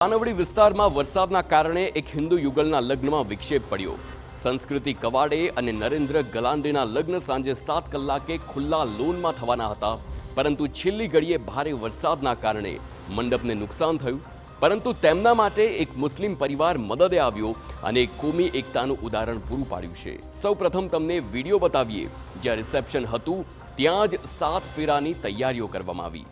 કાનવડી વિસ્તારમાં વરસાદના કારણે એક હિન્દુ યુગલના લગ્નમાં વિક્ષેપ પડ્યો। સંસ્કૃતિ કવાડે અને નરેન્દ્ર ગલાંડેના લગ્ન સાંજે 7 કલાકે ખુલ્લા લોનમાં થવાના હતા, પરંતુ છેલ્લી ઘડીએ ભારે વરસાદના કારણે મંડપને નુકસાન થયું। પરંતુ તેમના માટે એક મુસ્લિમ પરિવાર મદદે આવ્યો અને કોમી એકતાનું ઉદાહરણ પૂરું પાડ્યું છે। સૌપ્રથમ તમને વિડીયો બતાવીએ જ્યાં રિસેપ્શન હતું ત્યાં જ 7 ફેરાની તૈયારીઓ કરવામાં આવી।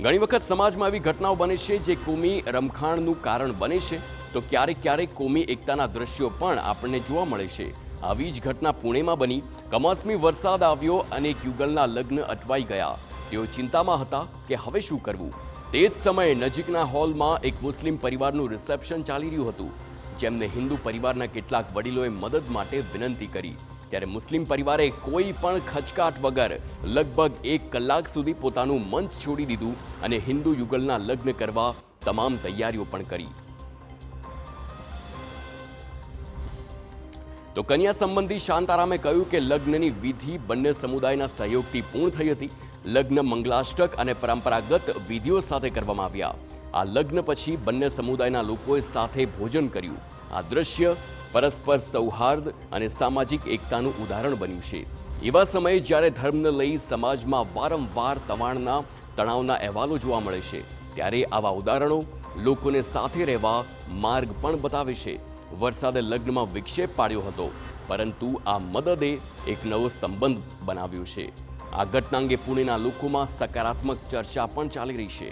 ઘણી વખત સમાજમાં એવી ઘટનાઓ બને છે જે કોમી રમખાણનું કારણ બને છે, તો ક્યારેક કોમી એકતાના દ્રશ્યો પણ આપણને જોવા મળે છે। આવી જ ઘટના પુણેમાં બની। કમોસમી વરસાદ આવ્યો અને એક યુગલના લગ્ન અટવાઈ ગયા। તેઓ ચિંતામાં હતા કે હવે શું કરવું। તે જ સમયે નજીકના હોલમાં એક મુસ્લિમ પરિવારનું રિસેપ્શન ચાલી રહ્યું હતું, જેમને હિન્દુ પરિવારના કેટલાક વડીલોએ મદદ માટે વિનંતી કરી। ત્યારે મુસ્લિમ પરિવારે કોઈ પણ ખચકાટ વગર લગભગ 1 કલાક સુધી પોતાનું મંચ છોડી દીધું અને હિન્દુ યુગલના લગ્ન કરવા તમામ તૈયારીઓ પણ કરી। તો કન્યા સંબંધી શાંતારામે કહ્યું કે લગ્નની વિધિ બંને સમુદાયના સહયોગથી પૂર્ણ થઈ હતી। લગ્ન મંગલાષ્ટક અને પરંપરાગત વિધિઓ સાથે કરવામાં આવ્યા। આ લગ્ન પછી બંને સમુદાયના લોકોએ સાથે ભોજન કર્યું। આ દ્રશ્ય પરસ્પર સૌહાર્દ અને સામાજિક એકતાનું ઉદાહરણ બન્યું છે। એવા સમયે જ્યારે ધર્મને લઈ સમાજમાં વારંવાર તણાવના અહેવાલો જોવા મળે છે, ત્યારે આવા ઉદાહરણો લોકોને સાથે રહેવા માર્ગ પણ બતાવે છે। વરસાદે લગ્નમાં વિક્ષેપ પાડ્યો હતો, પરંતુ આ મદદે એક નવો સંબંધ બનાવ્યો છે। આ ઘટના અંગે પુણેના લોકોમાં સકારાત્મક ચર્ચા પણ ચાલી રહી છે।